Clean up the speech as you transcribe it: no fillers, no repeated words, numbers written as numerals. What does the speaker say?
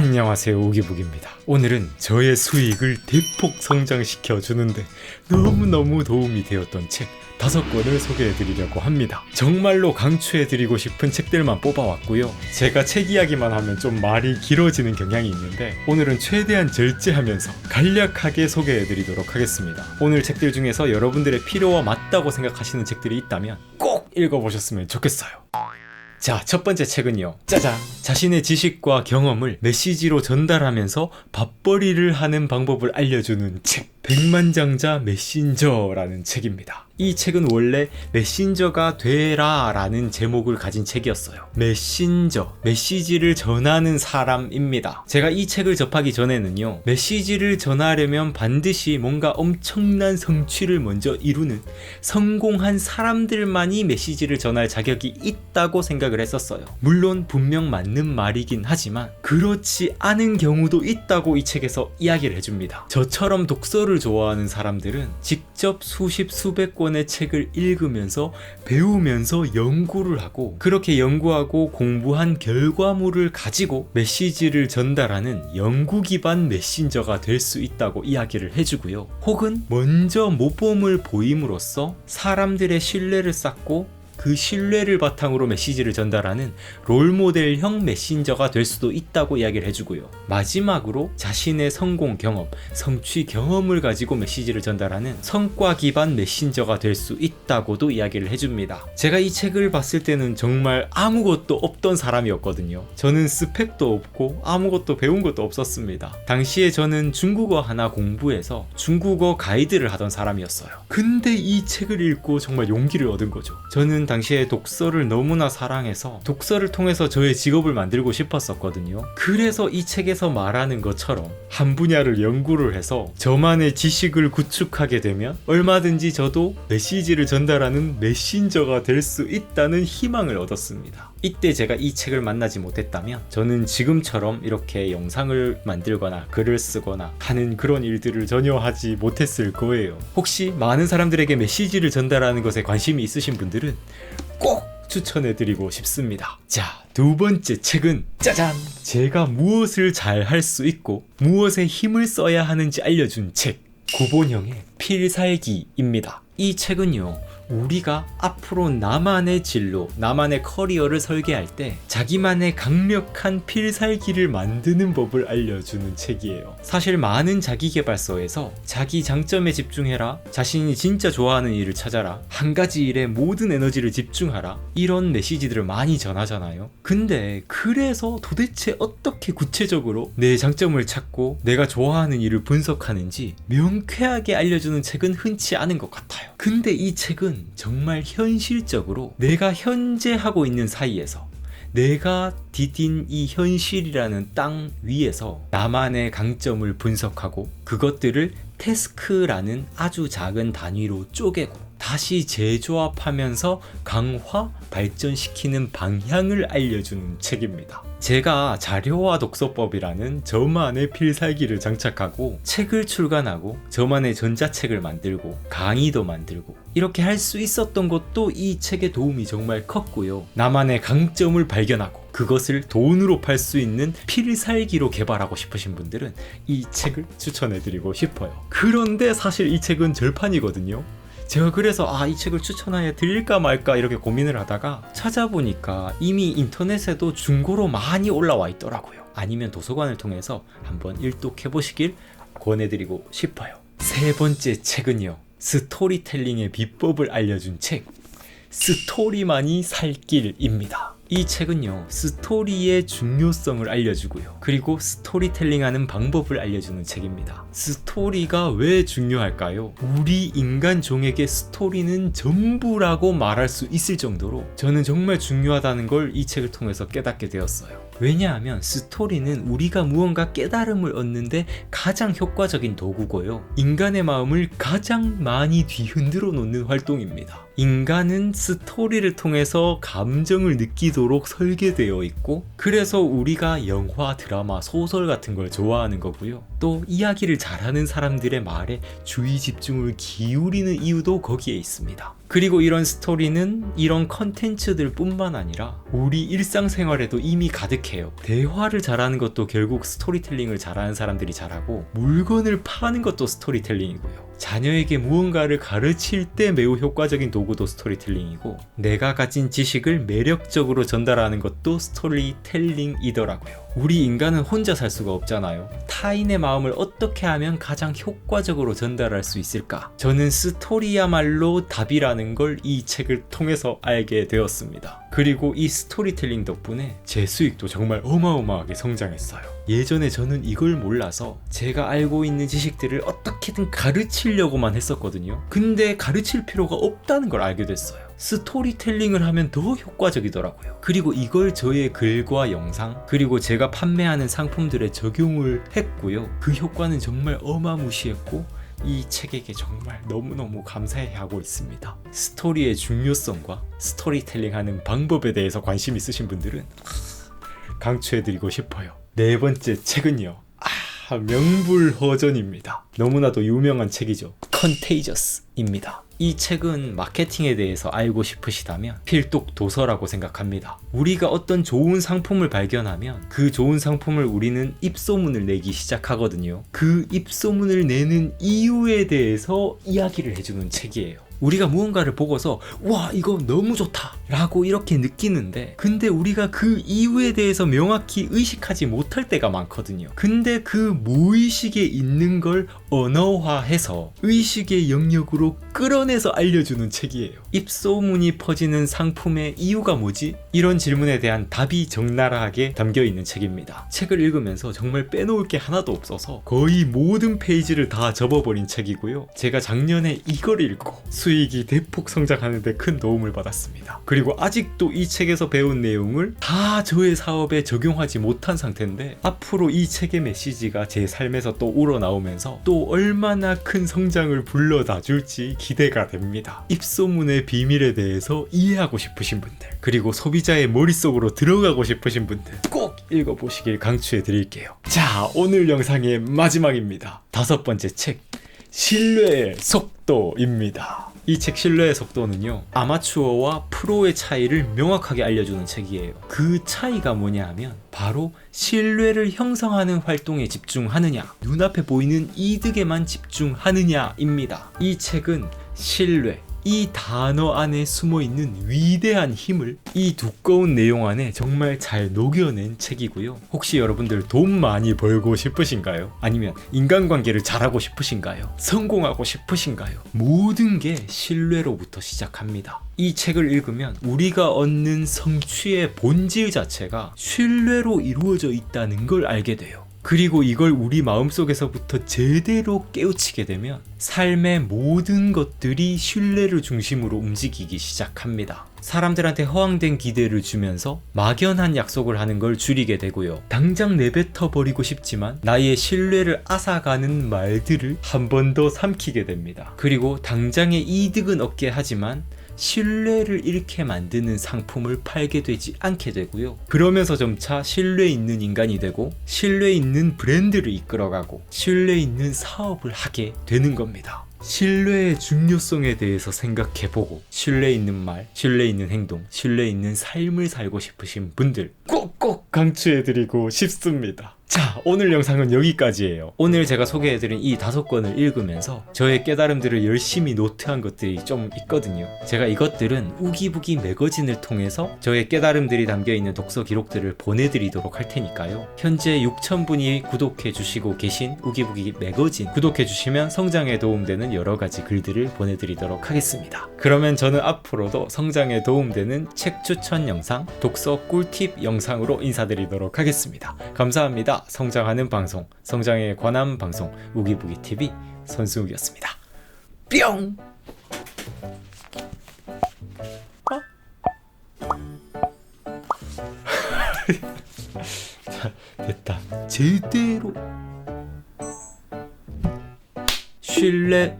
안녕하세요, 우기북입니다. 오늘은 저의 수익을 대폭 성장시켜 주는데 너무너무 도움이 되었던 책 5권을 소개해드리려고 합니다. 정말로 강추해드리고 싶은 책들만 뽑아왔고요. 제가 책 이야기만 하면 좀 말이 길어지는 경향이 있는데 오늘은 최대한 절제하면서 간략하게 소개해드리도록 하겠습니다. 오늘 책들 중에서 여러분들의 필요와 맞다고 생각하시는 책들이 있다면 꼭 읽어보셨으면 좋겠어요. 자, 첫 번째 책은요, 짜잔! 자신의 지식과 경험을 메시지로 전달하면서 밥벌이를 하는 방법을 알려주는 책, 백만장자 메신저라는 책입니다. 이 책은 원래 메신저가 되라 라는 제목을 가진 책이었어요. 메신저, 메시지를 전하는 사람입니다. 제가 이 책을 접하기 전에는요, 메시지를 전하려면 반드시 뭔가 엄청난 성취를 먼저 이루는 성공한 사람들만이 메시지를 전할 자격이 있다고 생각을 했었어요. 물론 분명 맞는 말이긴 하지만 그렇지 않은 경우도 있다고 이 책에서 이야기를 해줍니다. 저처럼 독서를 좋아하는 사람들은 직접 수십 수백 권의 책을 읽으면서 배우면서 연구를 하고, 그렇게 연구하고 공부한 결과물을 가지고 메시지를 전달하는 연구 기반 메신저가 될 수 있다고 이야기를 해주고요. 혹은 먼저 모범을 보임으로써 사람들의 신뢰를 쌓고 그 신뢰를 바탕으로 메시지를 전달하는 롤모델형 메신저가 될 수도 있다고 이야기를 해주고요. 마지막으로 자신의 성공 경험, 성취 경험을 가지고 메시지를 전달하는 성과 기반 메신저가 될 수 있다고도 이야기를 해줍니다. 제가 이 책을 봤을 때는 정말 아무것도 없던 사람이었거든요. 저는 스펙도 없고 아무것도 배운 것도 없었습니다. 당시에 저는 중국어 하나 공부해서 중국어 가이드를 하던 사람이었어요. 근데 이 책을 읽고 정말 용기를 얻은 거죠. 저는 당시에 독서를 너무나 사랑해서 독서를 통해서 저의 직업을 만들고 싶었었거든요. 그래서 이 책에서 말하는 것처럼 한 분야를 연구를 해서 저만의 지식을 구축하게 되면 얼마든지 저도 메시지를 전달하는 메신저가 될 수 있다는 희망을 얻었습니다. 이때 제가 이 책을 만나지 못했다면 저는 지금처럼 이렇게 영상을 만들거나 글을 쓰거나 하는 그런 일들을 전혀 하지 못했을 거예요. 혹시 많은 사람들에게 메시지를 전달하는 것에 관심이 있으신 분들은 꼭 추천해드리고 싶습니다. 자, 두 번째 책은 짜잔! 제가 무엇을 잘 할 수 있고 무엇에 힘을 써야 하는지 알려준 책, 구본형의 필살기입니다. 이 책은요, 우리가 앞으로 나만의 진로, 나만의 커리어를 설계할 때 자기만의 강력한 필살기를 만드는 법을 알려주는 책이에요. 사실 많은 자기계발서에서 자기 장점에 집중해라, 자신이 진짜 좋아하는 일을 찾아라, 한 가지 일에 모든 에너지를 집중하라, 이런 메시지들을 많이 전하잖아요. 근데 그래서 도대체 어떻게 구체적으로 내 장점을 찾고 내가 좋아하는 일을 분석하는지 명쾌하게 알려주는 책은 흔치 않은 것 같아요. 근데 이 책은 정말 현실적으로 내가 현재 하고 있는 사이에서, 내가 디딘 이 현실이라는 땅 위에서 나만의 강점을 분석하고 그것들을 태스크라는 아주 작은 단위로 쪼개고 다시 재조합하면서 강화, 발전시키는 방향을 알려주는 책입니다. 제가 자료화 독서법이라는 저만의 필살기를 장착하고 책을 출간하고 저만의 전자책을 만들고 강의도 만들고 이렇게 할 수 있었던 것도 이 책의 도움이 정말 컸고요. 나만의 강점을 발견하고 그것을 돈으로 팔 수 있는 필살기로 개발하고 싶으신 분들은 이 책을 추천해드리고 싶어요. 그런데 사실 이 책은 절판이거든요. 제가 그래서 이 책을 추천해 드릴까 말까 이렇게 고민을 하다가 찾아보니까 이미 인터넷에도 중고로 많이 올라와 있더라고요. 아니면 도서관을 통해서 한번 일독해 보시길 권해드리고 싶어요. 세 번째 책은요, 스토리텔링의 비법을 알려준 책, 스토리만이 살 길입니다. 이 책은요, 스토리의 중요성을 알려주고요, 그리고 스토리텔링하는 방법을 알려주는 책입니다. 스토리가 왜 중요할까요? 우리 인간 종에게 스토리는 전부라고 말할 수 있을 정도로 저는 정말 중요하다는 걸 이 책을 통해서 깨닫게 되었어요. 왜냐하면 스토리는 우리가 무언가 깨달음을 얻는데 가장 효과적인 도구고요, 인간의 마음을 가장 많이 뒤흔들어 놓는 활동입니다. 인간은 스토리를 통해서 감정을 느끼도록 설계되어 있고, 그래서 우리가 영화, 드라마, 소설 같은 걸 좋아하는 거고요. 또 이야기를 잘하는 사람들의 말에 주의 집중을 기울이는 이유도 거기에 있습니다. 그리고 이런 스토리는 이런 컨텐츠들 뿐만 아니라 우리 일상생활에도 이미 가득해요. 대화를 잘하는 것도 결국 스토리텔링을 잘하는 사람들이 잘하고, 물건을 파는 것도 스토리텔링이고요. 자녀에게 무언가를 가르칠 때 매우 효과적인 도구도 스토리텔링이고, 내가 가진 지식을 매력적으로 전달하는 것도 스토리텔링이더라고요. 우리 인간은 혼자 살 수가 없잖아요. 타인의 마음을 어떻게 하면 가장 효과적으로 전달할 수 있을까? 저는 스토리야말로 답이라는 걸 이 책을 통해서 알게 되었습니다. 그리고 이 스토리텔링 덕분에 제 수익도 정말 어마어마하게 성장했어요. 예전에 저는 이걸 몰라서 제가 알고 있는 지식들을 어떻게든 가르치려고만 했었거든요. 근데 가르칠 필요가 없다는 걸 알게 됐어요. 스토리텔링을 하면 더 효과적이더라고요. 그리고 이걸 저의 글과 영상, 그리고 제가 판매하는 상품들에 적용을 했고요. 그 효과는 정말 어마무시했고, 이 책에게 정말 너무너무 감사해하고 있습니다. 스토리의 중요성과 스토리텔링 하는 방법에 대해서 관심 있으신 분들은 강추해드리고 싶어요. 네 번째 책은요, 명불허전입니다. 너무나도 유명한 책이죠. 컨테이저스입니다. 이 책은 마케팅에 대해서 알고 싶으시다면 필독 도서라고 생각합니다. 우리가 어떤 좋은 상품을 발견하면 그 좋은 상품을 우리는 입소문을 내기 시작하거든요. 그 입소문을 내는 이유에 대해서 이야기를 해주는 책이에요. 우리가 무언가를 보고서 와 이거 너무 좋다 라고 이렇게 느끼는데, 근데 우리가 그 이유에 대해서 명확히 의식하지 못할 때가 많거든요. 근데 그 무의식에 있는 걸 언어화해서 의식의 영역으로 끌어내서 알려주는 책이에요. 입소문이 퍼지는 상품의 이유가 뭐지? 이런 질문에 대한 답이 적나라하게 담겨있는 책입니다. 책을 읽으면서 정말 빼놓을 게 하나도 없어서 거의 모든 페이지를 다 접어버린 책이고요. 제가 작년에 이걸 읽고 수익이 대폭 성장하는 데 큰 도움을 받았습니다. 그리고 아직도 이 책에서 배운 내용을 다 저의 사업에 적용하지 못한 상태인데, 앞으로 이 책의 메시지가 제 삶에서 또 우러나오면서 또 얼마나 큰 성장을 불러다 줄지 기대가 됩니다. 입소문의 비밀에 대해서 이해하고 싶으신 분들, 그리고 소비자의 머릿속으로 들어가고 싶으신 분들 꼭 읽어보시길 강추해 드릴게요. 자, 오늘 영상의 마지막입니다. 5번째 책, 신뢰의 속도입니다. 이 책 신뢰의 속도는요, 아마추어와 프로의 차이를 명확하게 알려주는 책이에요. 그 차이가 뭐냐 하면 바로 신뢰를 형성하는 활동에 집중하느냐, 눈앞에 보이는 이득에만 집중하느냐입니다. 이 책은 신뢰, 이 단어 안에 숨어있는 위대한 힘을 이 두꺼운 내용 안에 정말 잘 녹여낸 책이고요. 혹시 여러분들 돈 많이 벌고 싶으신가요? 아니면 인간관계를 잘하고 싶으신가요? 성공하고 싶으신가요? 모든 게 신뢰로부터 시작합니다. 이 책을 읽으면 우리가 얻는 성취의 본질 자체가 신뢰로 이루어져 있다는 걸 알게 돼요. 그리고 이걸 우리 마음속에서부터 제대로 깨우치게 되면 삶의 모든 것들이 신뢰를 중심으로 움직이기 시작합니다. 사람들한테 허황된 기대를 주면서 막연한 약속을 하는 걸 줄이게 되고요. 당장 내뱉어 버리고 싶지만 나의 신뢰를 앗아가는 말들을 한 번 더 삼키게 됩니다. 그리고 당장의 이득은 얻게 하지만 신뢰를 잃게 만드는 상품을 팔게 되지 않게 되고요. 그러면서 점차 신뢰 있는 인간이 되고, 신뢰 있는 브랜드를 이끌어가고, 신뢰 있는 사업을 하게 되는 겁니다. 신뢰의 중요성에 대해서 생각해보고 신뢰 있는 말, 신뢰 있는 행동, 신뢰 있는 삶을 살고 싶으신 분들 꼭꼭 강추해드리고 싶습니다. 자, 오늘 영상은 여기까지예요. 오늘 제가 소개해드린 이 5권을 읽으면서 저의 깨달음들을 열심히 노트한 것들이 좀 있거든요. 제가 이것들은 우기부기 매거진을 통해서 저의 깨달음들이 담겨있는 독서 기록들을 보내드리도록 할 테니까요. 현재 6,000분이 구독해주시고 계신 우기부기 매거진 구독해주시면 성장에 도움되는 여러가지 글들을 보내드리도록 하겠습니다. 그러면 저는 앞으로도 성장에 도움되는 책 추천 영상, 독서 꿀팁 영상으로 인사드리도록 하겠습니다. 감사합니다. 성장하는 방송, 성장에 관한 방송 우기부기TV 선수욱이었습니다. 뿅! 자, 됐다. 제대로 신뢰